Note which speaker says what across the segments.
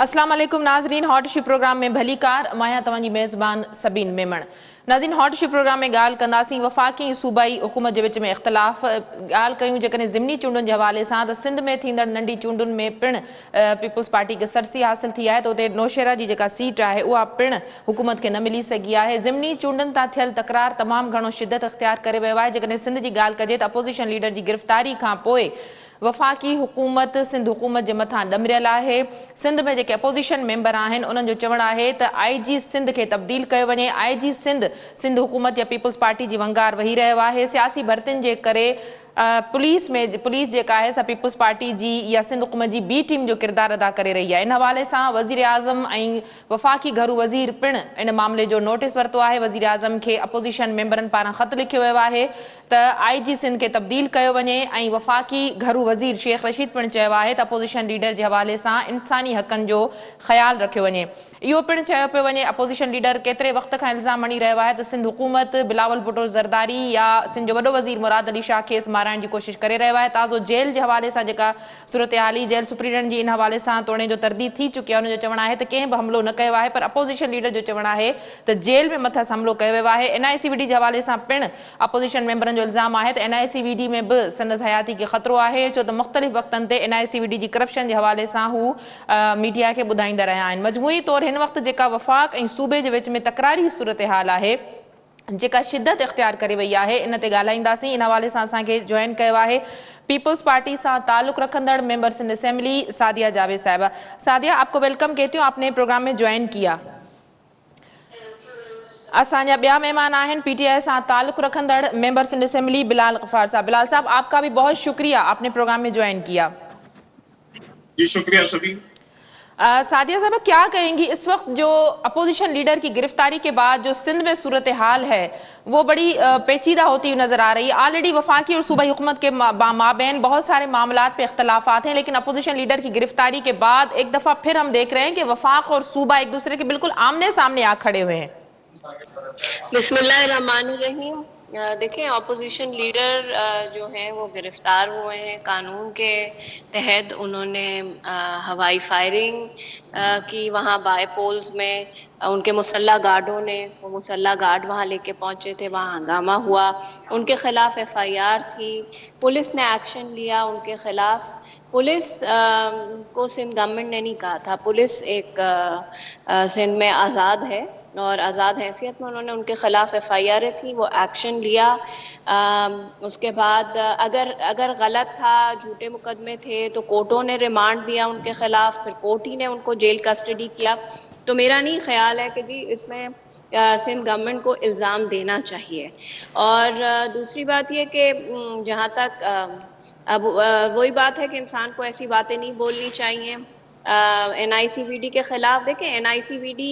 Speaker 1: अस्सलाम वालेकुम नाज़रीन, हॉट इशू प्रोग्राम में भली कार माया तव्हांजी मेज़बान सबीन मेमण। नाज़रीन, हॉट इशू प्रोग्राम में ॻाल्हि कंदासीं वफ़ाक़ी सूबाई हुकूमत जे विच में इख़्तिलाफ़ ॻाल्हि कयूं जेकॾहिं ज़िमनी चूंडुनि जे हवाले सां त सिंध में थींदड़ नंढी चूंडुनि में पिणु पीपल्स पार्टी खे सरसी हासिल थी आहे त उते नौशेरा जी जेका सीट आहे उहा पिणु हुकूमत खे न मिली सघी आहे। ज़िमनी चूंडुनि तां थियल तकरार तमामु घणो शिदत इख़्तियार करे वियो आहे। जेकॾहिं सिंध जी ॻाल्हि कजे त अपोज़िशन लीडर जी गिरफ़्तारी खां पोइ वफ़ाक़ी हुकूमत सिंध हुकूमत जे मथां ॾमिरियल आहे। सिंध में जेके अपोज़िशन मेंबर आहिनि उन्हनि जो चवणु आहे त IG सिंध खे तब्दील कयो वञे। IG सिंध हुकूमत या पीपल्स पार्टी जी वंगार वेही रहियो आहे। सियासी भर्तियुनि जे करे पुलिस जेका आहे सा पीपल्स पार्टी जी या सिंध हुकूमत जी बी टीम जो किरदारु अदा करे रही आहे। इन हवाले सां वज़ीर आज़म ऐं वफ़ाक़ी घरू वज़ीर पिणु इन मामले जो नोटिस वरितो आहे। वज़ीर आज़म खे अपोज़िशन मेंबरनि पारां ख़त लिखियो वियो आहे त IG सिंध खे तब्दील कयो वञे ऐं वफ़ाक़ी घरू वज़ीर शेख रशीद पिणु चयो आहे त अपोज़िशन लीडर जे हवाले सां इंसानी हक़नि जो ख़्यालु रखियो वञे। इहो पिणु चयो पियो वञे अपोज़िशन लीडर केतिरे वक़्त खां इल्ज़ाम हणी रहियो आहे त सिंध हुकूमत बिलावल भुट्टो ज़रदारी या सिंध जो वॾो वज़ीर मुराद अली शाह खेसि माराइण जी कोशिशि करे रहियो आहे। ताज़ो जेल जे हवाले सां जेका सूरत हाली जेल सुप्रीडेंट जी इन हवाले सां तोड़े जो तरदीद थी चुकी आहे। हुनजो चवणु आहे त कंहिं बि हमिलो न कयो आहे, पर अपोज़िशन लीडर जो चवणु आहे त जेल में मथस हमिलो कयो वियो आहे। NICVD जे हवाले सां पिणु अपोज़िशन मेंबरनि जो इल्ज़ाम आहे त NICVD में बि संदसि हयाती खे ख़तरो आहे, छो त मुख़्तलिफ़ वक़्तनि ते NICVD जी करप्शन जे हवाले सां हू मीडिया खे ॿुधाईंदा रहिया आहिनि। मजमूई तौरु हिन वक़्तु जेका वफ़ाक़ ऐं सूबे जे विच में तकरारी सूरत हाल आहे जेका शिदत इख़्तियार करे वई आहे, इन ते ॻाल्हाईंदासीं। इन हवाले सां असांखे जॉइन कयो आहे पीपल्स पार्टी से ताल्लुक़ रखंदड़ मेंबर सिंध असेंबली सादिया जावेद साहिबा। सादिया, आपको वेलकम कहती हूँ, आपने प्रोग्राम में ज्वाइन किया। असांजा ॿिया मेहमान आहिनि PTI सां ताल्लुक़ रखंदड़ मेंबर सिंध असेंबली बिलाल गफ़ार साहब। बिलाल साहब, आपका भी बहुत शुक्रिया, आपने प्रोग्राम में ज्वाइन किया।
Speaker 2: जी शुक्रिया सभी।
Speaker 1: सादिया साहब, क्या कहेंगी इस वक्त जो अपोजिशन लीडर की गिरफ्तारी के बाद जो सिंध में सूरत हाल है वो बड़ी पेचीदा होती हुई नजर आ रही है। ऑलरेडी वफाकी और सूबाई हुकूमत के माबैन बहुत सारे मामलात पे इख्तलाफात हैं, लेकिन अपोजिशन लीडर की गिरफ्तारी के बाद एक दफा फिर हम देख रहे हैं कि वफाक और सूबा एक दूसरे के बिल्कुल आमने सामने आ खड़े हुए हैं।
Speaker 3: बिस्मिल्लाहिर्रहमानिर्रहीम। देखें, ऑपोजिशन लीडर जो हैं वो गिरफ्तार हुए हैं। कानून के तहत उन्होंने हवाई फायरिंग की वहाँ बाय पोल्स में। उनके मुसल्ला गार्डों ने वो मुसल्ला गार्ड वहाँ लेके पहुँचे थे, वहाँ हंगामा हुआ, उनके खिलाफ FIR थी, पुलिस ने एक्शन लिया उनके खिलाफ। पुलिस को सिंध गवर्नमेंट ने नहीं कहा था, पुलिस एक सिंध में आज़ाद है और आज़ाद हैसियत में उन्होंने उनके खिलाफ FIR थी, वो एक्शन लिया। उसके बाद अगर गलत था, झूठे मुकदमे थे, तो कोर्टों ने रिमांड दिया उनके खिलाफ, फिर कोर्ट ही ने उनको जेल कस्टडी किया। तो मेरा नहीं ख्याल है कि जी इसमें सिंध गवर्नमेंट को इल्ज़ाम देना चाहिए। और दूसरी बात ये कि जहाँ तक अब वही बात है कि इंसान को ऐसी बातें नहीं बोलनी चाहिए। NICVD के खिलाफ देखें, NICVD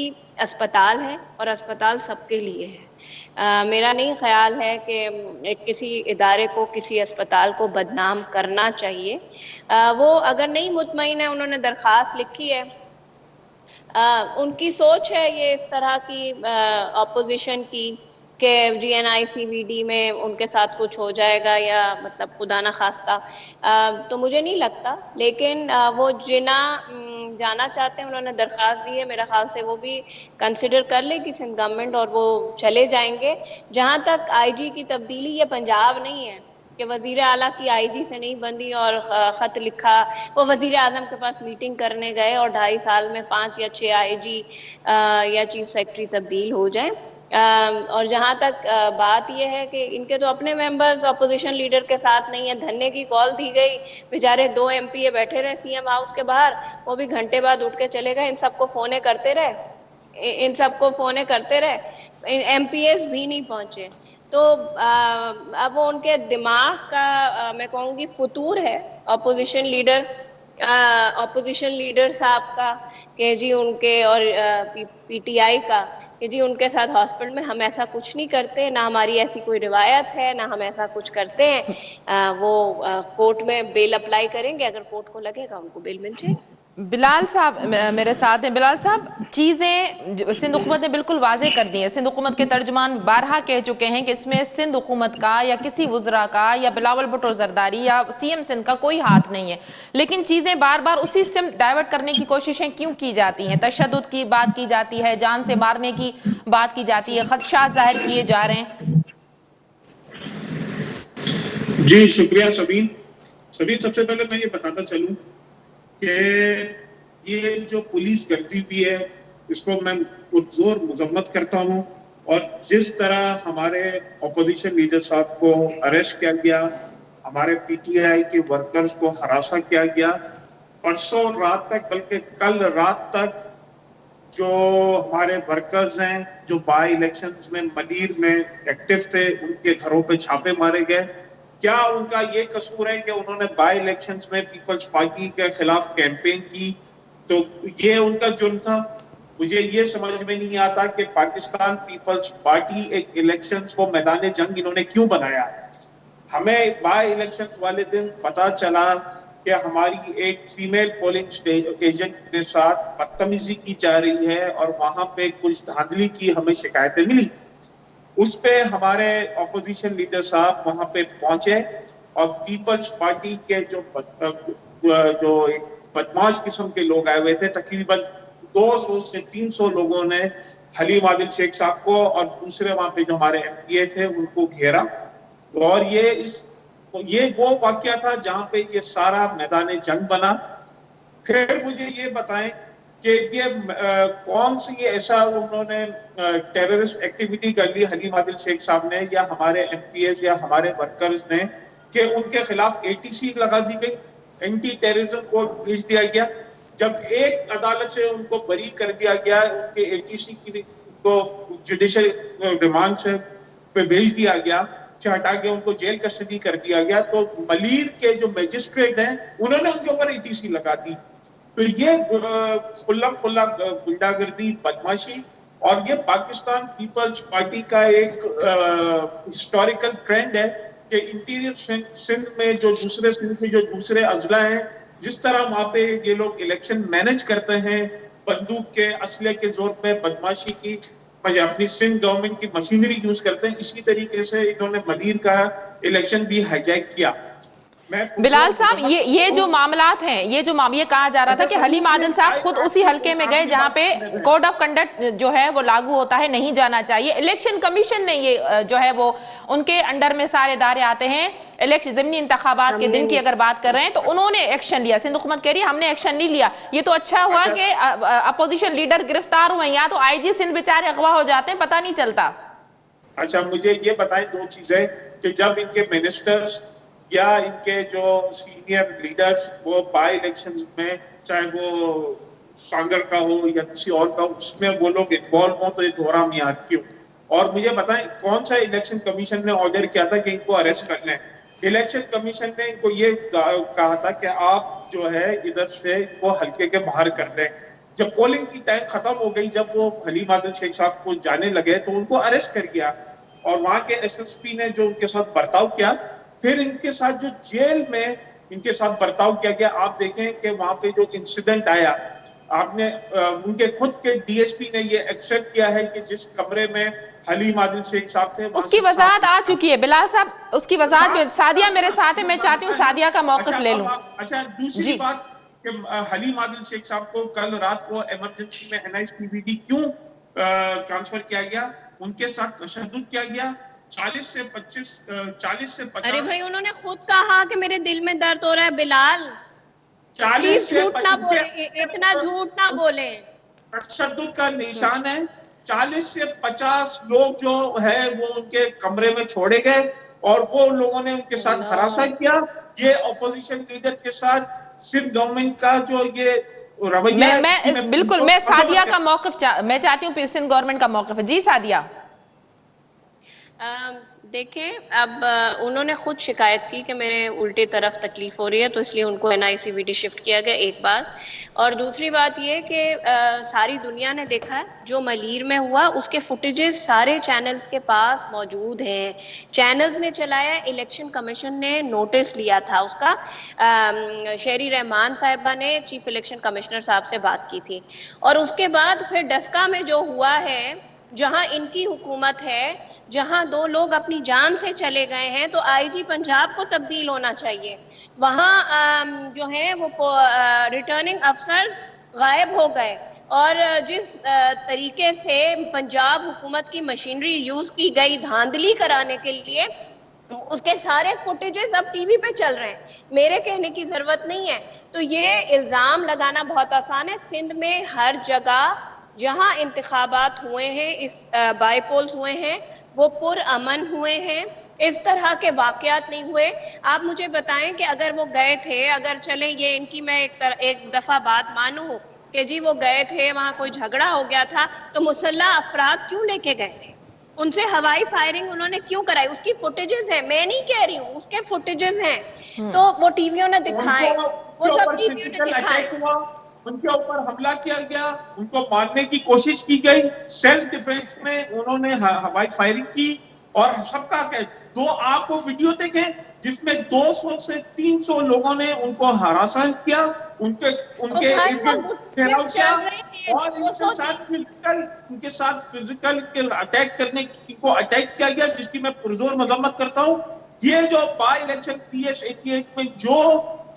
Speaker 3: अस्पताल है और अस्पताल सबके लिए है। मेरा नहीं ख्याल है कि किसी इदारे को, किसी अस्पताल को बदनाम करना चाहिए। वो अगर नहीं मुतमईन है, उन्होंने दरख्वास्त लिखी है, उनकी सोच है ये इस तरह की अपोजिशन की कि NICVD में उनके साथ कुछ हो जाएगा या मतलब खुदा ना खास्ता, तो मुझे नहीं लगता। लेकिन वो जिना जाना चाहते हैं, उन्होंने दरख्वास्त दी है, मेरा ख्याल से वो भी कंसिडर कर लेगी सिंध गवर्नमेंट और वो चले जाएंगे। जहाँ तक IG की तब्दीली, ये पंजाब नहीं है कि वज़ीर आला की IG से नहीं बंदी और ख़त लिखा। वो वज़ीर आज़म के पास मीटिंग करने गए और 2.5 साल में 5 या 6 IG या चीफ सेक्रेटरी तब्दील हो जाएं। और जहाँ तक बात यह है कि इनके तो अपने मेंबर्स अपोजिशन लीडर के साथ नहीं है। धरने की कॉल दी गई, बेचारे 2 MPA बैठे रहे CM हाउस के बाहर, वो भी घंटे बाद उठ के चले गए। इन सबको फोने करते रहे, MPAs भी नहीं पहुंचे। तो अब वो उनके दिमाग का मैं कहूँगी फतूर है अपोजिशन लीडर साहब का कि जी उनके और PTI का कि जी उनके साथ हॉस्पिटल में हम ऐसा कुछ नहीं करते, ना हमारी ऐसी कोई रिवायत है, ना हम ऐसा कुछ करते हैं। वो कोर्ट में बेल अप्लाई करेंगे, अगर कोर्ट को लगेगा उनको बेल मिल जाएगी।
Speaker 1: बिलाल साहब मेरे साथ हैं। बिलाल साहब, चीज़ें सिंध हुकूमत ने बिल्कुल वाजे कर दी है। सिंध हुकूमत के तर्जुमान बारहा कह चुके हैं कि इसमें सिंध हुकूमत का या किसी वज़रा का या बिलावल भुट्टो जरदारी या सीएम सिंध का कोई हाथ नहीं है, लेकिन चीज़ें बार बार उसी से डाइवर्ट करने की कोशिशें क्यों की जाती हैं? तशद्दुद की बात की जाती है, जान से मारने की बात की जाती है, खदशात जाहिर किए जा रहे हैं।
Speaker 2: जी शुक्रिया सबीन। सबसे पहले मैं ये बताता चलूं कि ये जो पुलिस गर्दी भी है इसको मैं पुरजोर मजम्मत करता हूं, और जिस तरह हमारे अपोजिशन लीडर साहब को अरेस्ट किया गया, हमारे पीटीआई के वर्कर्स को हरासा किया गया, परसों रात तक बल्कि कल रात तक जो हमारे वर्कर्स हैं जो बाई इलेक्शंस में मलीर में एक्टिव थे उनके घरों पे छापे मारे गए। क्या उनका ये कसूर है कि उन्होंने बाई इलेक्शंस में पीपल्स पार्टी के खिलाफ कैंपेन की, तो ये उनका जुर्म था? मुझे ये समझ में नहीं आता कि पाकिस्तान पीपल्स पार्टी एक इलेक्शंस को मैदान जंग इन्होंने क्यों बनाया। हमें बाई इलेक्शंस वाले दिन पता चला कि हमारी एक फीमेल पोलिंग एजेंट के साथ बदतमीजी की जा रही है और वहां पे कुछ धांधली की हमें शिकायतें मिली। उस पे हमारे ऑपोजिशन लीडर साहब वहां पे पहुंचे और पीपल्स पार्टी के जो एक बदमाश किस्म के लोग आए हुए थे, तकरीबन 200 से 300 लोगों ने हलीम आदिल शेख साहब को और दूसरे वहां पे जो हमारे एमपीए थे उनको घेरा। और ये वो वाकया था जहां पे ये सारा मैदान जंग बना। फिर मुझे ये बताएं कि ये कौन सी ऐसा उन्होंने टेररिस्ट एक्टिविटी कर ली हलीम आदिल शेख साहब ने या हमारे एमपीएस या हमारे वर्कर्स ने कि उनके खिलाफ एटीसी लगा दी गई, एंटी टेररिज्म कोड भेज दिया गया। जब एक अदालत से उनको बरी कर दिया गया, उनके एटीसी की को जुडिशल रिमांड से पे भेज दिया गया, हटा के उनको जेल कस्टडी कर दिया गया, तो मलीर के जो मजिस्ट्रेट हैं उन्होंने उनके ऊपर एटीसी लगा दी। तो ये खुला गुंडागर्दी, बदमाशी, और ये पाकिस्तान पीपल्स पार्टी का एक हिस्टोरिकल ट्रेंड है कि इंटीरियर सिंध में जो दूसरे सिंध के जो दूसरे अजला हैं, जिस तरह वहां पे ये लोग इलेक्शन मैनेज करते हैं बंदूक के असले के जोर पे बदमाशी की, अपनी सिंध गवर्नमेंट की मशीनरी यूज करते हैं, इसी तरीके से इन्होंने मलीर का इलेक्शन भी हाईजैक किया।
Speaker 1: बिलाल साहब, ये जो मामलात हैं, ये कहा जा रहा था कि हलीम आदिल साहब खुद उसी हलके में गए जहां पे कोड ऑफ कंडक्ट जो है वो लागू होता है, नहीं जाना चाहिए। इलेक्शन कमीशन ने ये जो है वो उनके अंडर में सारे इदारे आते हैं। इलेक्शन ज़िमनी इंतखाबात के दिन की अगर बात कर रहे हैं तो उन्होंने एक्शन लिया। सिंध हुकूमत कह रही है हमने एक्शन नहीं लिया। ये तो अच्छा हुआ कि अपोजिशन लीडर गिरफ्तार हुए, या तो आईजी सिंध बेचारे अगवा हो जाते हैं, पता नहीं चलता।
Speaker 2: अच्छा, मुझे ये बताएं दो चीजें कि जब इनके मिनिस्टर्स या इनके जो सीनियर लीडर्स वो बाई इलेक्शंस में, चाहे वो सांगर का हो या किसी और का, उसमें वो लोग इन्वॉल्व हो, तो ये दोहरा मियाद क्यों? और मुझे बताएं कौन सा इलेक्शन कमीशन ने ऑर्डर किया था कि इनको अरेस्ट कर लें? इलेक्शन कमीशन ने इनको ये कहा था कि आप जो है इधर से इनको हल्के के बाहर कर दें। जब पोलिंग की टाइम खत्म हो गई, जब वो हलीम आदिल शेख साहब को जाने लगे तो उनको अरेस्ट कर दिया, और वहां के एसएसपी ने जो उनके साथ बर्ताव किया, फिर इनके साथ जो जेल में इनके साथ बर्ताव किया गया, आप देखें कि वहां पे जो इंसिडेंट आया, आपने उनके खुद के डीएसपी ने ये एक्सेप्ट किया है कि जिस कमरे में हलीम आदिल शेख साहब थे
Speaker 1: उसकी वजाहत आ चुकी है। बिलाल साहब, उसकी वजाहत सादिया मेरे साथ है, मैं चाहती हूँ सादिया का मौक़िफ़ ले लूं।
Speaker 2: अच्छा, दूसरी बात कि हलीम आदिल शेख साहब को कल रात को इमरजेंसी में एनआईसीबीडी क्यों ट्रांसफर किया गया? उनके साथ तशद्दुद किया गया। 40 से 50।
Speaker 3: अरे भाई, उन्होंने खुद कहा कि मेरे दिल में दर्द हो रहा है। बिलाल,
Speaker 2: 40 से
Speaker 3: झूठ ना बोले, इतना झूठ ना बोले।
Speaker 2: तशद्दुद का निशान है। 40 से 50 लोग जो है वो उनके कमरे में छोड़े गए और वो लोगों ने उनके साथ हरासा किया। ये ऑपोजिशन लीडर के साथ सिंध गवर्नमेंट का जो ये रवैया है,
Speaker 1: बिल्कुल मैं सादिया का मौक़िफ़ मैं चाहती हूँ सिंध गवर्नमेंट का मौक़िफ़। जी सादिया।
Speaker 3: देखें, अब उन्होंने खुद शिकायत की कि मेरे उल्टी तरफ तकलीफ हो रही है, तो इसलिए उनको NICVD शिफ्ट किया गया, एक बात। और दूसरी बात ये कि सारी दुनिया ने देखा है जो मलीर में हुआ, उसके फुटेजेस सारे चैनल्स के पास मौजूद हैं। चैनल्स ने चलाया, इलेक्शन कमीशन ने नोटिस लिया था उसका। शेरी रहमान साहिबा ने चीफ इलेक्शन कमिश्नर साहब से बात की थी। और उसके बाद फिर डस्का में जो हुआ है, जहां इनकी हुकूमत है, जहां 2 लोग अपनी जान से चले गए हैं, तो IG पंजाब को तब्दील होना चाहिए। वहां जो है वो रिटर्निंग अफसर्स गायब हो गए, और जिस तरीके से पंजाब हुकूमत की मशीनरी यूज की गई धांधली कराने के लिए, तो उसके सारे फुटेजेस अब टीवी पे चल रहे हैं। मेरे कहने की जरूरत नहीं है। तो ये इल्जाम लगाना बहुत आसान है। सिंध में हर जगह जहां इंतखाबात हुए हैं, इस बाईपोल्स हुए हैं, वो पुरअमन हुए हैं, इस तरह के वाकयात नहीं हुए। आप मुझे बताएं कि अगर वो गए थे, अगर चले ये इनकी मैं एक दफा बात मानूं कि जी वो गए थे, वहां कोई झगड़ा हो गया था, तो मुसल्ला अफराद क्यों लेके गए थे? उनसे हवाई फायरिंग उन्होंने क्यों कराई? उसकी फुटेजेस है, मैं नहीं कह रही हूँ, उसके फुटेजेस हैं। तो वो टीवियों ने दिखाए, वो सब टीवियों ने दिखाए।
Speaker 2: उनके ऊपर हमला किया गया, उनको मारने की कोशिश की गई, सेल्फ डिफेंस में उन्होंने हवाई फायरिंग की। और सबका क्या, तो आप वो वीडियो देखें जिसमें 200 से 300 लोगों ने उनको हरासा किया, उनके घेराव किया, और उनके साथ फिजिकल अटैक करने को अटैक किया गया, जिसकी मैं पुरजोर मजम्मत करता हूं। ये जो बाई इलेक्शन PS 88 में जो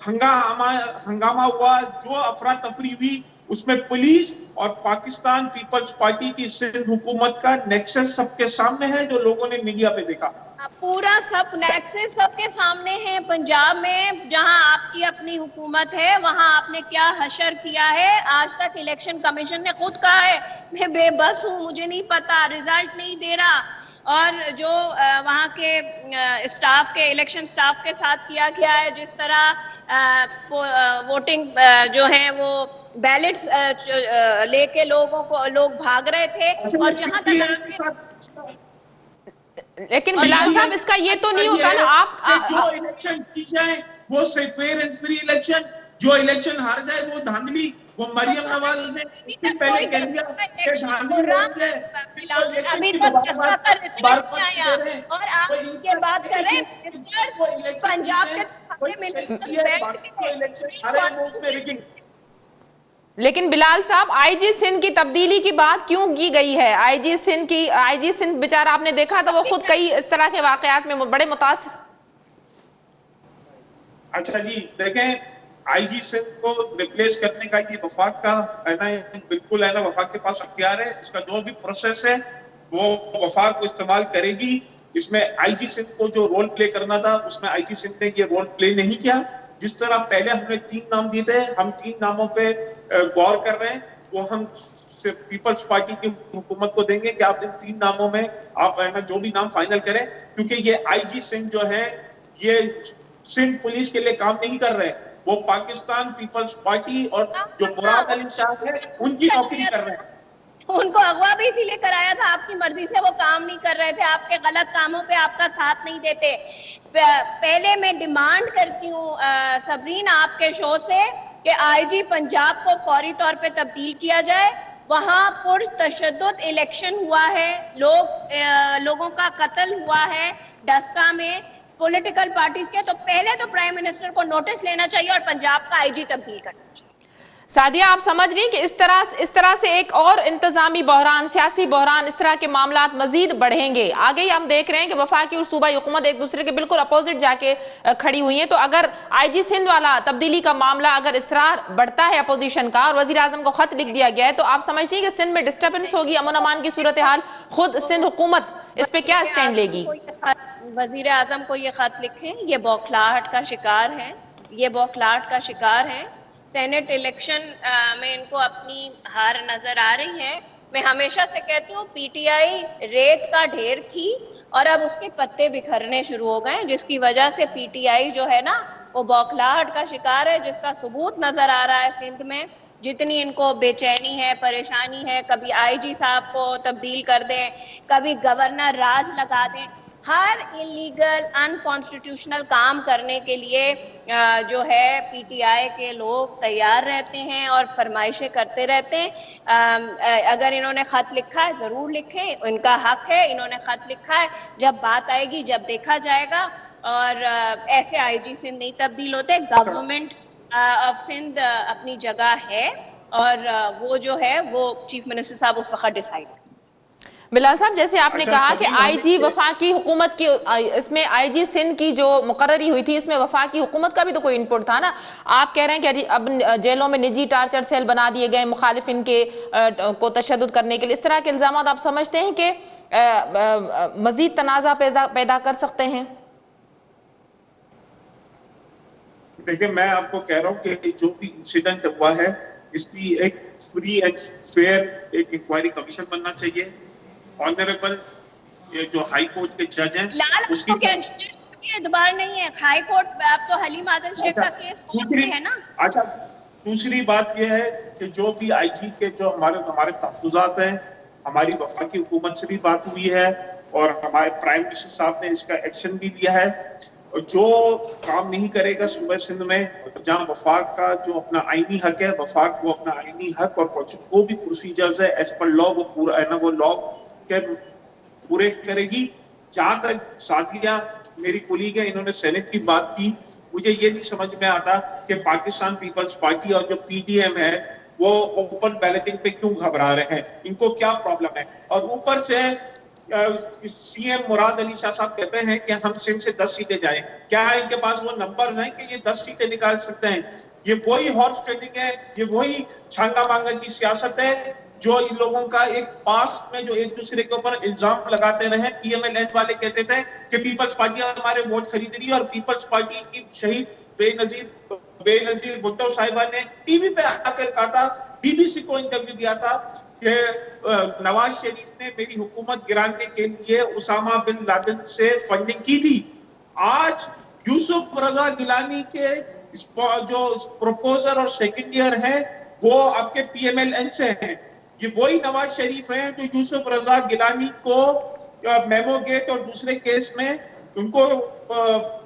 Speaker 2: हंगामा हुआ, जो अफरा तफरी हुई, उसमें पुलिस और पाकिस्तान पीपल्स पार्टी की सिंध हुकूमत का नेक्सस सबके सामने है, जो लोगों ने मीडिया पे देखा।
Speaker 3: पूरा सब नेक्सस सबके सामने है। पंजाब में जहां आपकी अपनी हुकूमत है, वहां आपने क्या हशर किया है? आज तक इलेक्शन कमीशन ने खुद कहा है मैं बेबस हूं, मुझे नहीं पता, रिजल्ट नहीं दे रहा। और जो वहां के स्टाफ के, इलेक्शन स्टाफ के साथ किया गया है, जिस तरह वोटिंग जो है वो बैलेट्स लेके लोग भाग रहे थे, और जहां तक
Speaker 1: लेकिन बिलाल साहब, इसका ये तो नहीं होगा ना आप
Speaker 2: जो इलेक्शन की जाए वो फेयर एंड फ्री इलेक्शन, जो इलेक्शन हार जाए वो धांधली। वो मरियम नवाज ने पहले कह दिया कि धांधली
Speaker 3: अभी तक जस्ता पर रिजल्ट नहीं आया, और आप ये बात कर रहे हैं पंजाब के।
Speaker 1: लेकिन बिलाल साहब, IG सिंध की तब्दीली की बात क्यों की गई है? IG सिंध बेचारा, आपने देखा था वो खुद कई इस तरह के वाकयात में बड़े मुतासिर।
Speaker 2: अच्छा जी, देखें, IG सिंध को रिप्लेस करने का ये वफाक का है ना, बिल्कुल है ना, वफाक के पास अख्तियार है। इसका जो भी प्रोसेस है वो वफाक को इस्तेमाल करेगी। इसमें IG सिंध को जो रोल प्ले करना था, उसमें IG सिंध ने ये रोल प्ले नहीं किया। जिस तरह पहले हमने 3 नाम दिए थे, हम 3 नामों पे गौर कर रहे हैं, वो हम पीपल्स पार्टी की हुकूमत को देंगे कि आप इन 3 नामों में आप है ना जो भी नाम फाइनल करें, क्योंकि ये IG सिंध जो है ये सिंध पुलिस के लिए काम नहीं कर रहे, वो पाकिस्तान पीपल्स पार्टी और जो मुराद अली साहब है उनकी नौकरी कर रहे हैं।
Speaker 3: उनको अगवा भी इसीलिए कराया था, आपकी मर्जी से वो काम नहीं कर रहे थे, आपके गलत कामों पे आपका साथ नहीं देते। पहले मैं डिमांड करती हूँ सबरीन आपके शो से कि IG पंजाब को फौरी तौर पे तब्दील किया जाए। वहां पुरतशद्दुद इलेक्शन हुआ है, लोगों का कत्ल हुआ है डस्का में पॉलिटिकल पार्टीज के, तो पहले तो प्राइम मिनिस्टर को नोटिस लेना चाहिए और पंजाब का IG तब्दील करना चाहिए।
Speaker 1: सादिया, आप समझ रही कि इस तरह से एक और इंतजामी बहरान, सियासी बहरान, इस तरह के मामलात मजीद बढ़ेंगे। आगे ही हम देख रहे हैं कि वफाकी और सूबाई हुकूमत एक दूसरे के बिल्कुल अपोजिट जाके खड़ी हुई है। तो अगर IG सिंध वाला तब्दीली का मामला, अगर इसरार बढ़ता है अपोजिशन का और वजीर आजम को खत लिख दिया गया है, तो आप समझती हैं कि सिंध में डिस्टर्बेंस होगी, अमन अमान की सूरत हाल? खुद सिंध हुकूमत इस पे क्या स्टैंड लेगी?
Speaker 3: वजीर आजम को ये खत लिखें, ये बौखलाहट का शिकार है, ये बौखलाहट का शिकार है। सेनेट इलेक्शन में इनको अपनी हार नजर आ रही है। मैं हमेशा से कहती हूँ PTI रेत का ढेर थी और अब उसके पत्ते बिखरने शुरू हो गए, जिसकी वजह से PTI जो है ना वो बौखलाहट का शिकार है, जिसका सबूत नजर आ रहा है सिंध में। जितनी इनको बेचैनी है, परेशानी है, कभी आईजी साहब को तब्दील कर दें, कभी गवर्नर राज लगा दें, हर इलीगल अनकॉन्स्टिट्यूशनल काम करने के लिए जो है पीटीआई के लोग तैयार रहते हैं और फरमाइशें करते रहते हैं। अगर इन्होंने खत लिखा है जरूर लिखें, इनका हक है, इन्होंने खत लिखा है, जब बात आएगी जब देखा जाएगा। और ऐसे आईजी सिंध नहीं तब्दील होते, गवर्नमेंट ऑफ सिंध अपनी जगह है और वो जो है वो चीफ मिनिस्टर साहब उस वक्त डिसाइड।
Speaker 1: बिलाल साहब, जैसे आपने कहा कि आईजी वफाकी हुकूमत की, इसमें आईजी सिंध की जो मुकर्ररी हुई थी इसमें वफाकी हुकूमत का भी तो कोई इनपुट था ना। आप कह रहे हैं कि अब जेलों में निजी टार्चर सेल बना दिए गए मुखालिफिन के को तशद्दुद करने के लिए, इस तरह के इल्जाम आप समझते हैं कि मजीद तनाज़ा पैदा कर सकते हैं?
Speaker 2: देखिए, मैं आपको कह रहा हूँ कि जो भी इंसिडेंट हुआ है इसकी एक फ्री एंड फेयर एक इंक्वायरी कमीशन बनना चाहिए। ऑनरेबल ये जो हाई कोर्ट के जज हैं उसकी
Speaker 3: एतबार नहीं है, हाई कोर्ट अब तो हलीम आदल शेख का केस कोर्ट में है ना।
Speaker 2: अच्छा, दूसरी बात यह है कि जो भी आईजी के जो हमारे तहफुजात हैं, हमारी वफाकी हुकूमत से भी बात हुई है और हमारे प्राइम मिनिस्टर साहब ने इसका एक्शन भी लिया है। और जो काम नहीं करेगा सूबे सिंध में, जहाँ वफाक का जो अपना आईनी हक है, वफाक वो अपना आईनी हक और जो भी प्रोसीजर्स है एज पर लॉ वो पूरा है ना, वो लॉ के पूरे करेगी। जहां तक साथिया मेरी कुलीग है, इन्होंने सेनेट की बात की, मुझे ये नहीं समझ में आता कि पाकिस्तान पीपल्स पार्टी और जो पीडीएम है वो ओपन बैलेटिंग पे क्यों घबरा रहे हैं, इनको क्या प्रॉब्लम है। और ऊपर से सीएम मुराद अली शाह साहब कहते हैं कि हम सिंध से 10 सीटें जाएं। क्या इनके पास वो नंबर्स हैं कि ये 10 सीटें निकाल सकते हैं? ये वही हॉर्स ट्रेडिंग है, ये वही छांगा मांगा की सियासत है जो इन लोगों का एक पास्ट में जो एक दूसरे के ऊपर इल्जाम लगाते रहे। पीएमएल वाले कहते थे कि पीपल्स पार्टी हमारे वोट खरीद रही है और पीपल्स पार्टी की शहीद बेनजीर भुट्टो साहिबा ने टीवी पे आकर कहा था, बीबीसी को इंटरव्यू दिया था कि नवाज शरीफ ने मेरी हुकूमत गिराने के लिए उसामा बिन लादेन से फंडिंग की थी। आज यूसुफ रजा गिलानी के जो प्रपोजर और सेकंड ईयर है वो आपके पीएमएलएन से हैं। ये वही नवाज शरीफ हैं जो यूसुफ रजा गिलानी को मेमो गेट और दूसरे केस में उनको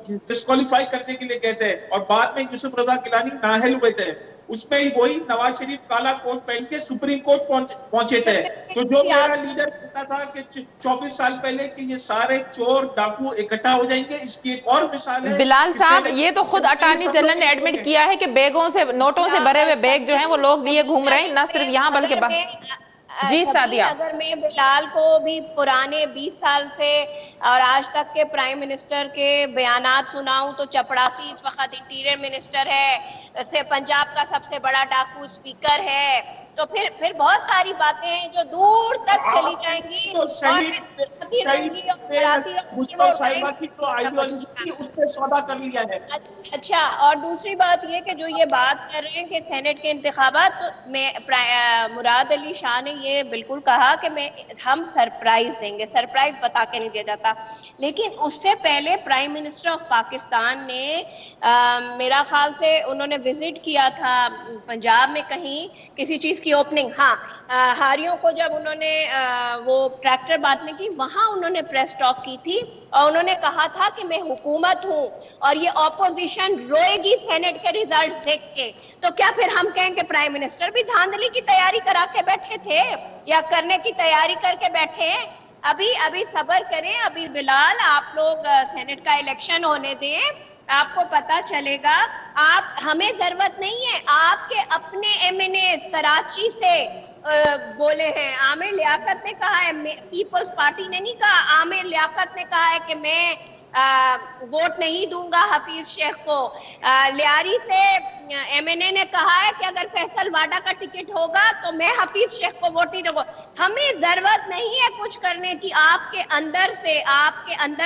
Speaker 2: डिस्क्वालीफाई करने के लिए कहते हैं और बाद में यूसुफ रजा गिलानी नाअहल हुए थे। उसमें ही वही नवाज शरीफ काला कोट पहन के सुप्रीम कोर्ट पहुंचे थे। तो जो मेरा लीडर कहता था कि 24 साल पहले कि ये सारे चोर डाकू इकट्ठा हो जाएंगे, इसकी एक और मिसाल है।
Speaker 1: बिलाल साहब, ये तो खुद अटॉर्नी जनरल ने एडमिट किया है कि बैगों से, नोटों से भरे हुए बैग जो हैं वो लोग लिए घूम रहे हैं, न सिर्फ यहाँ बल्कि जी सादिया।
Speaker 3: अगर मैं बिलाल को भी पुराने 20 साल से और आज तक के प्राइम मिनिस्टर के बयानात सुनाऊं तो चपड़ासी इस वक्त इंटीरियर मिनिस्टर है, से पंजाब का सबसे बड़ा डाकू स्पीकर है, तो फिर बहुत सारी बातें हैं जो दूर तक चली जाएंगी।
Speaker 2: तो सौदा कर लिया है।
Speaker 3: अच्छा, और दूसरी बात ये कि जो ये बात कर रहे हैं कि सेनेट के इंतखाबात, तो मैं मुराद अली शाह ने ये बिल्कुल कहा कि हम सरप्राइज देंगे। सरप्राइज बता के नहीं दिया जाता, लेकिन उससे पहले प्राइम मिनिस्टर ऑफ पाकिस्तान ने मेरा ख्याल से उन्होंने विजिट किया था पंजाब में कहीं किसी चीज की ओपनिंग, हारियों को जब उन्होंने वो ट्रैक्टर बांटने की, वहां उन्होंने प्रेस टॉक की थी और उन्होंने कहा था कि मैं हुकूमत हूं और ये ऑपोजिशन रोएगी सेनेट के रिजल्ट देख के। तो क्या फिर हम कहें कि प्राइम मिनिस्टर भी धांधली की तैयारी करा के बैठे थे या करने की तैयारी करके बैठे हैं? अभी सब्र करें, अभी बिलाल आप लोग सेनेट का इलेक्शन होने दें, आपको पता चलेगा। आप, हमें जरूरत नहीं है, आपके अपने एमएनए कराची से बोले हैं। आमिर लियाकत ने कहा है, पीपल्स पार्टी ने नहीं कहा, आमिर लियाकत ने कहा है कि मैं वोट नहीं दूंगा हफीज शेख को। लियारी से एमएनए ने कहा है कि अगर फैसल वाडा का टिकट होगा तो मैं हफीज शेख को वोट नहीं दूंगा। हमें जरूरत नहीं है कुछ करने की, आपके अंदर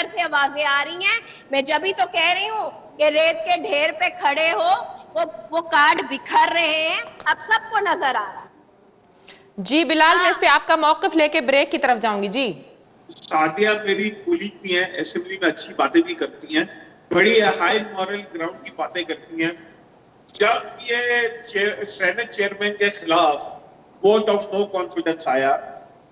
Speaker 3: से आवाजें आ रही हैं। मैं जब भी तो कह रही हूँ कि रेत के ढेर पे खड़े हो, वो कार्ड बिखर रहे हैं, अब सबको नजर आ रहा है।
Speaker 1: जी बिलाल, मैं इस पे आपका मौक़िफ़ लेके ब्रेक की तरफ जाऊंगी। जी
Speaker 2: सादिया मेरी कुलीग भी हैं, असेंबली में अच्छी बातें भी करती हैं, बड़ी हाई मॉरल ग्राउंड की बातें करती हैं। जब ये सेनेट चेयरमैन के खिलाफ वोट ऑफ नो कॉन्फिडेंस आया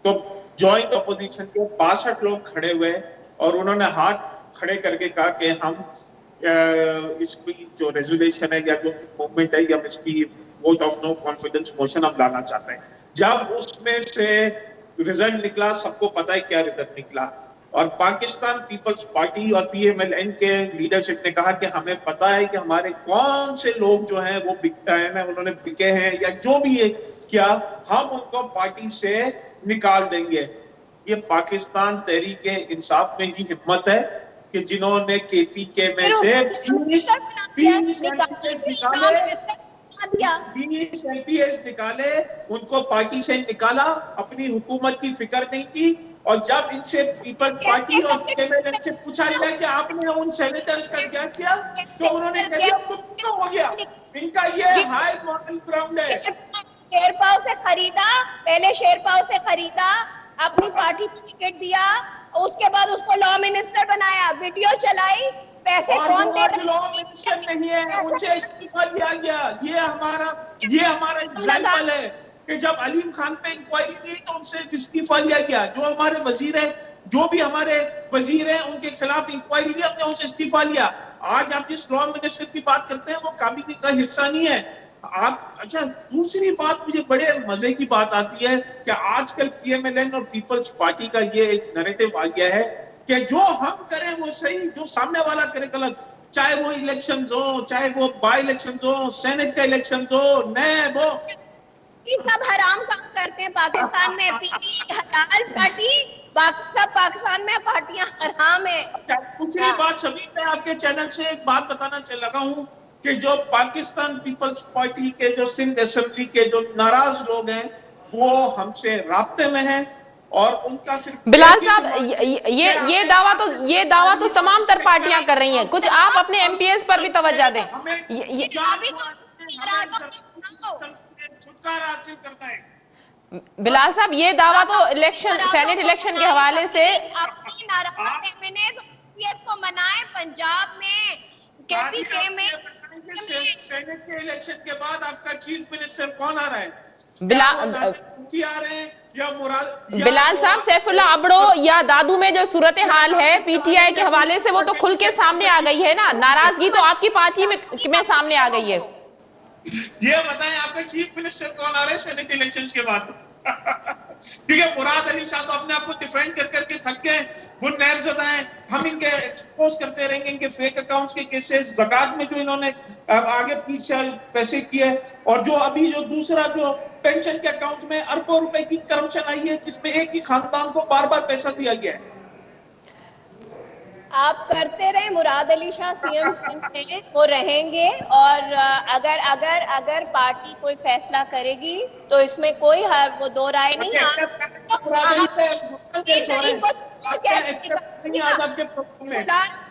Speaker 2: तो जॉइंट अपोजिशन के 62 लोग खड़े हुए और उन्होंने हाथ खड़े करके कहा कि हम इसकी जो रेजोल्यूशन है या जो मूवमेंट है हम इसकी vote of no confidence motion हम लाना चाहते हैं। जब उसमें से रिजल्ट निकला, सबको पता है क्या रिजल्ट निकला, और पाकिस्तान पीपल्स पार्टी और पीएमएलएन के लीडरशिप ने कहा कि हमें पता है कि हमारे कौन से लोग जो हैं वो उन्होंने बिके हैं या जो भी है, क्या हम उनको पार्टी से निकाल देंगे। ये पाकिस्तान तहरीक इंसाफ में ही हिम्मत है कि जिन्होंने केपीके में से 20 एमपीएस निकाले, उनको पार्टी से निकाला, अपनी हुकूमत की फिक्र नहीं की। और जब इनसे पीपल्स पार्टी और पीएमएलएन से पूछा गया कि आपने उन सेनेटर्स का क्या किया, तो उन्होंने कह दिया तो हो गया। इनका ये हाई मॉरल ग्राउंड है।
Speaker 4: शेरपाव से खरीदा, पहले शेरपाव से खरीदा, अपनी पार्टी टिकट दिया, उसके बाद उसको लॉ मिनिस्टर बनाया, वीडियो चलाई, पैसे कौन दे रहा?
Speaker 2: लॉ मिनिस्टर नहीं है, उनसे इस्तीफा लिया गया। ये हमारा एग्जाम्पल है कि जब अलीम खान पे इंक्वायरी हुई तो उनसे इस्तीफा लिया गया। जो हमारे वजीर है, जो भी हमारे वजीर हैं, उनके खिलाफ इंक्वायरी हुई, हमने उनसे इस्तीफा लिया। आज आप जिस लॉ मिनिस्टर की बात करते हैं वो काबिने का हिस्सा नहीं है आप। अच्छा, दूसरी बात मुझे बड़े मजे की बात आती है कि आजकल पीएमएलएन और पीपल्स पार्टी का ये एक नैरेटिव आ गया है कि जो हम करें वो सही, जो सामने वाला करे गलत। चाहे वो इलेक्शन हो, चाहे वो बाई इलेक्शन हो, सेनेट का इलेक्शन हो, नए वो
Speaker 4: सब हराम काम करते हैं पाकिस्तान में। पीटी हलाल पार्टी, सब पाकिस्तान में पार्टियां हराम है।
Speaker 2: दूसरी बात सभी, मैं आपके चैनल से एक बात बताना लगा हूं कि जो पाकिस्तान पीपल्स पार्टी के जो सिंध असेंबली के जो नाराज लोग हैं वो हमसे राब्ते में हैं और उनका सिर्फ
Speaker 1: बिलाल साहब, ये दावा तो तमाम तर पार्टियां कर रही हैं। कुछ आप अपने एमपीएस पर भी तवज्जो दें।
Speaker 2: छुटकारा हासिल करना है।
Speaker 1: बिलाल साहब, ये दावा तो सेनेट इलेक्शन के हवाले से
Speaker 4: अपनी नाराज को मनाए। पंजाब में केपीके में
Speaker 2: सेनेट के इलेक्शन के बाद आपका चीफ मिनिस्टर कौन आ रहा है?
Speaker 1: बिलाल साहब, सैफुल्ला अबड़ो या दादू में जो सूरत हाल है पीटीआई के हवाले से वो तो खुल के सामने आ गई है ना। नाराजगी तो आपकी पार्टी में सामने आ गई है।
Speaker 2: ये बताएं आपका चीफ मिनिस्टर कौन आ रहे हैं सेनेट इलेक्शंस के बाद? ठीक है, मुराद अली शाह तो अपने आप को डिफेंड कर करके थक गए। वो नैब ज़दा हैं, हम इनके एक्सपोज करते रहेंगे, इनके फेक अकाउंट्स के केसेस, ज़कात में जो इन्होंने आगे पीछे पैसे किए, और जो अभी जो दूसरा जो पेंशन के अकाउंट में अरबों रुपए की करप्शन आई है जिसमें एक ही खानदान को बार बार पैसा दिया गया है।
Speaker 4: आप करते रहे। मुराद अली शाह सीएम हैं, वो रहेंगे। और अगर पार्टी कोई फैसला करेगी तो इसमें कोई वो दो राय नहीं।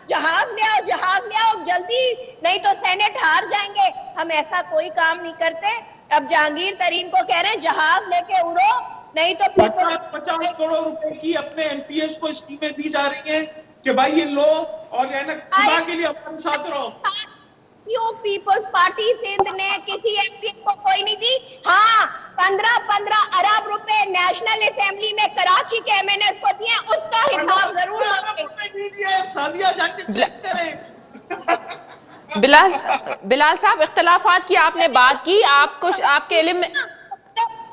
Speaker 4: जहाज ले आओ जल्दी, नहीं तो सेनेट हार जाएंगे। हम ऐसा कोई काम नहीं करते। अब जहांगीर तरीन को कह रहे हैं जहाज लेके उड़ो, नहीं तो
Speaker 2: 50 करोड़ रुपए की अपने एमपीएस को स्कीमें दी जा रही हैं कि भाई ये लो और है ना खुदा के लिए अपने साथ रहो।
Speaker 4: क्यों पीपल्स पार्टी सिंध ने किसी एमपी को कोई नहीं दी? हाँ, 15 अरब रुपए नेशनल असेंबली में कराची के एमएनएस को दिए, उसका हिसाब जरूर
Speaker 1: बिलाल साहब, इख्तिलाफात की आपने बात की, आपको आपके इल्म में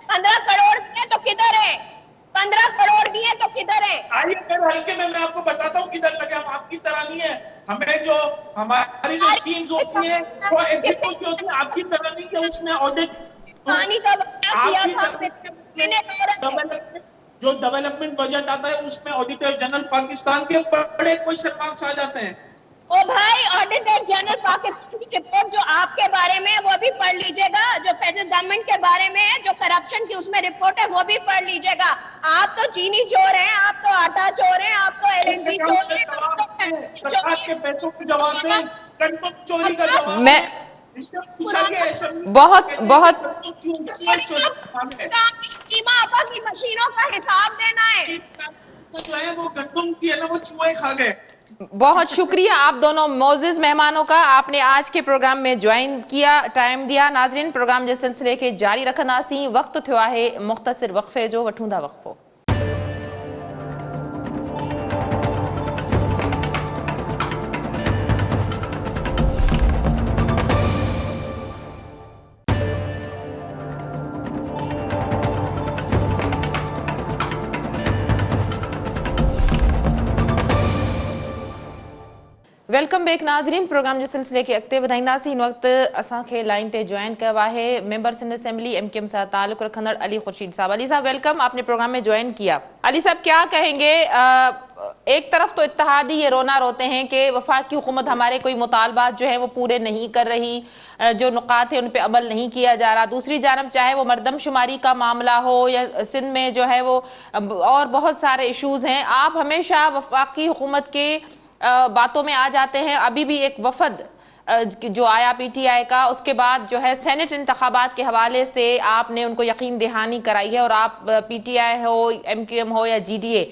Speaker 4: 15 करोड़ दिए तो किधर है? 15 करोड़ दिए तो किधर है?
Speaker 2: आइए फिर हल्के में मैं आपको बताता हूँ किधर लगे। हम आपकी तरह नहीं है, हमें जो हमारी जो स्कीम्स होती है वो एग्जीक्यूटिव होती है, आपकी तरह नहीं कि उसमें ऑडिट
Speaker 4: पानी का किया था।
Speaker 2: जो डेवलपमेंट बजट आता है उसमें ऑडिटर जनरल पाकिस्तान के बड़े क्वेश्चन मार्क्स आ जाते हैं।
Speaker 4: ओ भाई, ऑडिटर जनरल पाकिस्तान की रिपोर्ट जो आपके बारे में है वो भी पढ़ लीजिएगा, जो फेडरल गवर्नमेंट के बारे में है, जो करप्शन की उसमें रिपोर्ट है वो भी पढ़ लीजिएगा। आप तो चीनी चोर हैं, आप तो आटा चोर हैं, आप तो एलएनजी चोर हैं,
Speaker 2: सरकार के पैसों के जवाब में कंट्रोल चोरी का जवाब
Speaker 1: मैं बहुत
Speaker 4: आपा की मशीनों का हिसाब देना है।
Speaker 2: जो है वो गंदम की है ना वो चूहे खा गए।
Speaker 1: बहुत शुक्रिया आप दोनों मोअज़्ज़िज़ मेहमानों का, आपने आज के प्रोग्राम में ज्वाइन किया, टाइम दिया। नाज़रीन, प्रोग्राम जे सिलसिले के जारी रखंदासीं। वक्त थियो आहे मुख़्तसिर वक़फ़े जो, वठूं था वक़फ़ो। वेलकम बैक नाज़रीन, प्रोग्राम जे सिलसिले के अॻिते वधाईंदासीं। हिन वक़्तु असांखे लाइन ते ज्वाइन कयो आहे मेंबर सिंध असेंबली MQM सां ताल्लुक़ रखंदड़ अली खुर्शीद साहब। अली साहब वेलकम, आपने प्रोग्राम में ज्वाइन किया। अली साहब क्या कहेंगे, एक तरफ तो इत्तेहादी ये रोना रोते हैं कि वफाकी हुकूमत हमारे कोई मुतालबात जो है वो पूरे नहीं कर रही, जो नुकात है उन पर अमल नहीं किया जा रहा। दूसरी जानब चाहे वो मरदमशुमारी का मामला हो या सिंध में जो है वो और बहुत सारे इशूज़ हैं, आप हमेशा वफाकी हुकूमत के बातों में आ जाते हैं। अभी भी एक वफद जो आया PTI का, उसके बाद जो है सेनेट इंतखाबात के हवाले से आपने उनको यकीन दहानी कराई है और आप PTI हो, MQM हो या GDA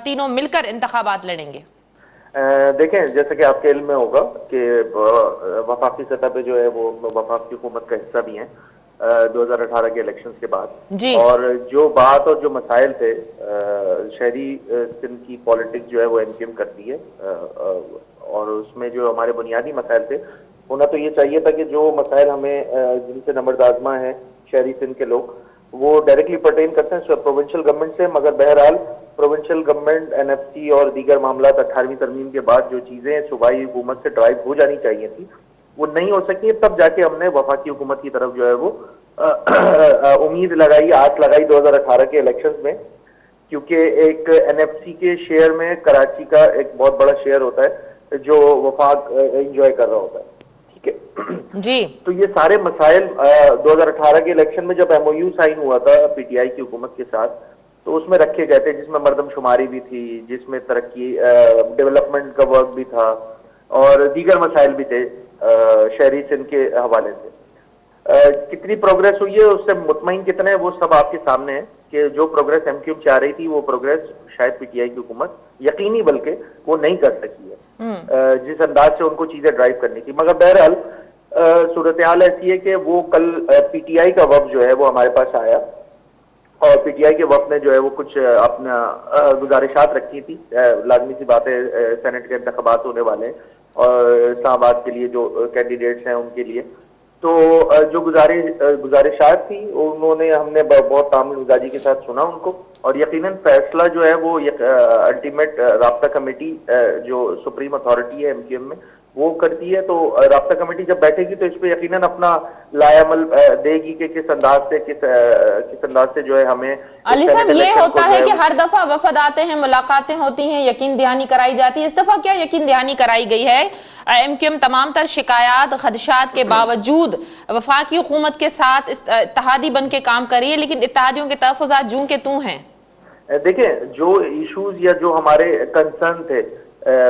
Speaker 1: तीनों मिलकर इंतखाबात लड़ेंगे।
Speaker 5: देखें, जैसे कि आपके इल्म में होगा कि वफाकी सतह पे जो है वो वफाकी हुकूमत का हिस्सा भी हैं 2018 के इलेक्शंस के बाद। और जो बात और जो मसाइल थे, शहरी सिंध की पॉलिटिक्स जो है वो MQM करती है, और उसमें जो हमारे बुनियादी मसाइल थे, होना तो ये चाहिए था कि जो मसाइल हमें जिनसे नंबरदाजमा है शहरी सिंध के लोग, वो डायरेक्टली पर्टेन करते हैं प्रोविंशियल गवर्नमेंट से। मगर बहरहाल प्रोविंशियल गवर्नमेंट, NFC और दीगर मामला 18वीं तरमीम के बाद जो चीजें सूबाई हुकूमत से ड्राइव हो जानी चाहिए थी वो नहीं हो सकी। तब जाके हमने वफाकी हुकूमत की तरफ जो है वो उम्मीद लगाई, आस लगाई 2018 के इलेक्शंस में, क्योंकि एक NFC के शेयर में कराची का एक बहुत बड़ा शेयर होता है जो वफाक एंजॉय कर रहा होता है। ठीक है
Speaker 1: जी।
Speaker 5: तो ये सारे मसाइल 2018 के इलेक्शन में जब MOU साइन हुआ था PTI की हुकूमत के साथ, तो उसमें रखे गए थे, जिसमें मरदमशुमारी भी थी, जिसमें तरक्की डेवलपमेंट का वर्क भी था और दीगर मसाइल भी थे शहरी सिंध के हवाले से। कितनी प्रोग्रेस हुई है, उससे मुतमईन कितने हैं, वो सब आपके सामने है कि जो प्रोग्रेस MQM चाह रही थी वो प्रोग्रेस शायद PTI की हुकूमत यकीनी बल्कि वो नहीं कर सकी है जिस अंदाज से उनको चीजें ड्राइव करनी थी। मगर बहरहाल सूरत हाल ऐसी है कि वो कल PTI का वफ्द जो है वो हमारे पास आया और PTI के वफ्द ने जो है वो कुछ अपना गुजारिशात रखी थी। लाजमी सी बात है, सेनेट के इंतखाबात होने वाले और इस्लामाबाद के लिए जो कैंडिडेट्स हैं उनके लिए, तो जो गुजारिशात थी उन्होंने हमने बहुत तामील मिजाजी के साथ सुना उनको, और यकीनन फैसला जो है वो अल्टीमेट राब्ता कमेटी जो सुप्रीम अथॉरिटी है MQM में वो करती है। तो राब्ता कमेटी जब बैठेगी तो इस पे यकीनन अपना लायामल देगी कि किस अंदाज से जो है हमें।
Speaker 1: अली साहब, ये होता है कि हर दफा वफद आते हैं, मुलाकातें होती हैं, यकीन दहानी कराई जाती है। इस दफा क्या यकीन दहानी कराई गई है? MQM तमाम तर शिकायत खदशात के बावजूद वफाकी हुकूमत के साथ इत्तेहादी बन के काम करी है, लेकिन इत्तेहादियों के तहफ़्फ़ुज़ात जूं के तू हैं।
Speaker 5: देखें, जो इशूज या जो हमारे कंसर्न थे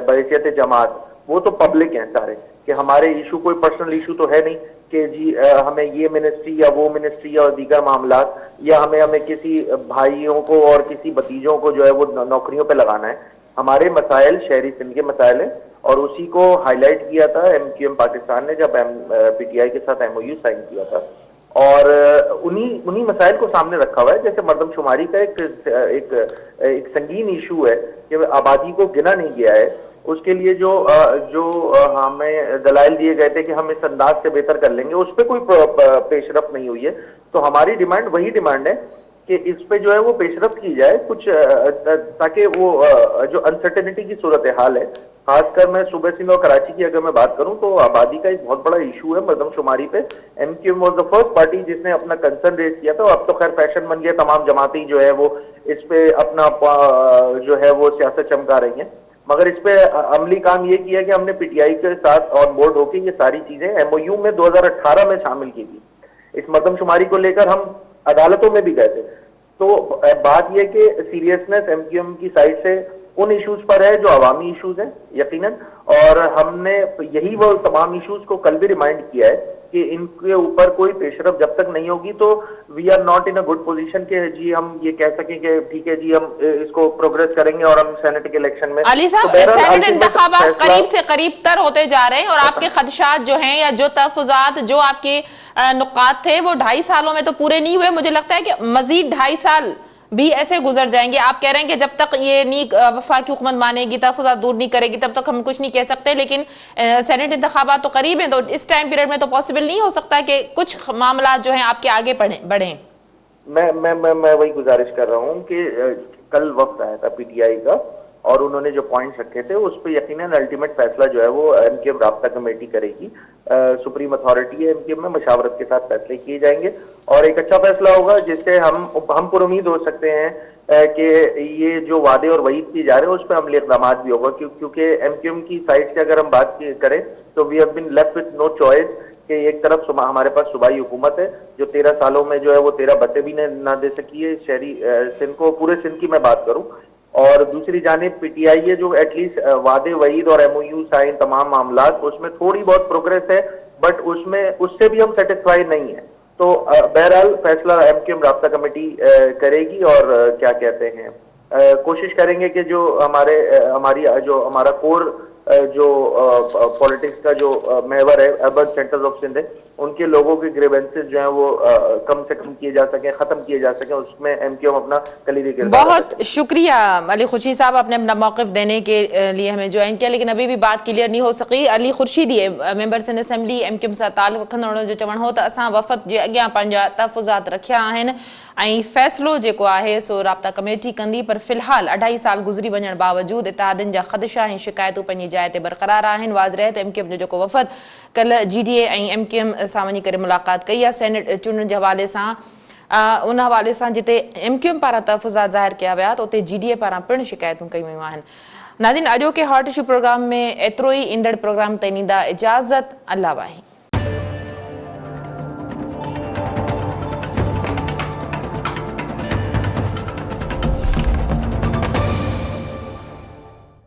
Speaker 5: बहैसियत जमात, वो तो पब्लिक हैं सारे, कि हमारे इशू कोई पर्सनल इशू तो है नहीं कि जी हमें ये मिनिस्ट्री या वो मिनिस्ट्री और दीगर मामलात, या हमें किसी भाइयों को और किसी भतीजों को जो है वो नौकरियों पे लगाना है। हमारे मसाइल शहरी सिंध के मसाइल हैं और उसी को हाईलाइट किया था MQM पाकिस्तान ने जब PTI के साथ MOU साइन किया था, और उन्हीं मसाइल को सामने रखा हुआ है। जैसे मरदमशुमारी का एक संगीन इशू है कि आबादी को गिना नहीं गया है, उसके लिए जो हमें दलाइल दिए गए थे कि हम इस अंदाज से बेहतर कर लेंगे, उस पर कोई पेशरफ नहीं हुई है। तो हमारी डिमांड वही डिमांड है कि इस पे जो है वो पेशरफ की जाए कुछ, ताकि वो जो अनसर्टेनिटी की सूरत हाल है, खासकर मैं सूबे सिंध और कराची की अगर मैं बात करूं तो आबादी का एक बहुत बड़ा इशू है मरदमशुमारी पे। MQM was the first party जिसने अपना कंसर्न रेज किया था। अब तो खैर फैशन बन गया, तमाम जमाती जो है वो इस पे अपना जो है वो सियासत चमका रही है, मगर इस पे अमली काम ये किया कि हमने PTI के साथ ऑन बोर्ड होकर ये सारी चीजें MOU में 2018 में शामिल की थी। इस मरदमशुमारी को लेकर हम अदालतों में भी गए थे। तो बात यह कि सीरियसनेस MQM की साइड से उन इश्यूज पर है जो अवामी इश्यूज हैं यकीनन, और हमने यही वो तमाम इश्यूज को कल भी रिमाइंड किया है कि इनके ऊपर कोई पेशरफ जब तक नहीं होगी तो we are not in a good position कि जी हम ये कह सकें कि ठीक है जी हम इसको प्रोग्रेस करेंगे और हम सेनेट के इलेक्शन में।
Speaker 1: अली साहब, सेनेट इंतखाबात करीब से करीब तर होते जा रहे हैं और आपके खदशात जो हैं या जो तहफ़्फ़ुज़ात जो आपके नुकात थे वो 2.5 सालों में तो पूरे नहीं हुए। मुझे लगता है कि मजीद 2.5 साल भी ऐसे गुजर जाएंगे। आप कह रहे हैं कि जब तक ये नहीं वफाकी हुकूमत मानेगी, तहफ़्फ़ुज़ात दूर नहीं करेगी, तब तक हम कुछ नहीं कह सकते, लेकिन सेनेट इंतखाबात तो करीब हैं, तो इस टाइम पीरियड में तो पॉसिबल नहीं हो सकता कि कुछ मामला जो हैं आपके आगे बढ़ें।
Speaker 5: मैं वही गुजारिश कर रहा हूँ कि कल वक्त आया था पीटीआई का और उन्होंने जो पॉइंट्स रखे थे उस पर यकीनन अल्टीमेट फैसला जो है वो एमकेएम राब्ता कमेटी करेगी। सुप्रीम अथॉरिटी है एमकेएम में, मशावरत के साथ फैसले किए जाएंगे और एक अच्छा फैसला होगा जिससे हम पुरुमीद हो सकते हैं कि ये जो वादे और वईद किए जा रहे हैं उस पर अमली इक़दाम भी होगा, क्योंकि एमकेएम की साइड से अगर हम बात करें तो we have been left with no choice कि एक तरफ हमारे पास सूबाई हुकूमत है जो 13 सालों में जो है वो 13 बसें भी ना दे सकी है शहरी सिंध को, पूरे सिंध की मैं बात करूं, और दूसरी जानिब पीटीआई है जो एटलीस्ट वादे वईद और एमओयू साइन तमाम मामला उसमें थोड़ी बहुत प्रोग्रेस है, बट उससे भी हम सेटिस्फाई नहीं है। तो बहरहाल फैसला एमकेएम राब्ता कमेटी करेगी और क्या कहते हैं कोशिश करेंगे कि जो हमारा कोर जो पॉलिटिक्स का जो महवर है अर्बन सेंटर्स ऑफ सिंध है उनके लोगों के ग्रीवेंसेस जो हैं वो कम से कम किए जा सकें, खत्म किए जा सकें, उसमें एमकेएम अपना कलीदी किरदार।
Speaker 1: बहुत शुक्रिया अली खुर्शीद साहब, आपने अपना मौक़िफ़ देने के लिए हमें ज्वाइन किया, लेकिन अभी भी बात क्लियर नहीं हो सकी। Ali Khurshidi member Sindh assembly MKM सां ताल्लुक़ रखंदड़ जो चवणु हो त असां वफ़द जे अॻियां पंहिंजा तहफ़्फ़ुज़ात रखिया आहिनि ऐं फ़ैसिलो जेको आहे सो राब्ता कमेटी कंदी, पर फ़िलहाल 2.5 साल गुज़री वञण बावजूद इत्तेहादियुनि जा ख़दशा ऐं शिकायतूं पंहिंजी जाइ ते बरक़रार आहिनि। वाज़िह त एमकेएम जो जेको वफ़द कल्ह जीडीए ऐं एमकेएम सां वञी करे मुलाक़ात कई आहे सेनेट चूंडनि जे हवाले सां, उन हवाले सां जिते एमकेएम पारां तहफ़्फ़ुज़ात ज़ाहिर कया विया त उते जीडीए पारां पिणु शिकायतूं कयूं वियूं आहिनि। नाज़रीन, अॼोके हॉट इशू प्रोग्राम में एतिरो ई। ईंदड़ प्रोग्राम ताईं ॾींदा इजाज़त। अल्लाह वाही।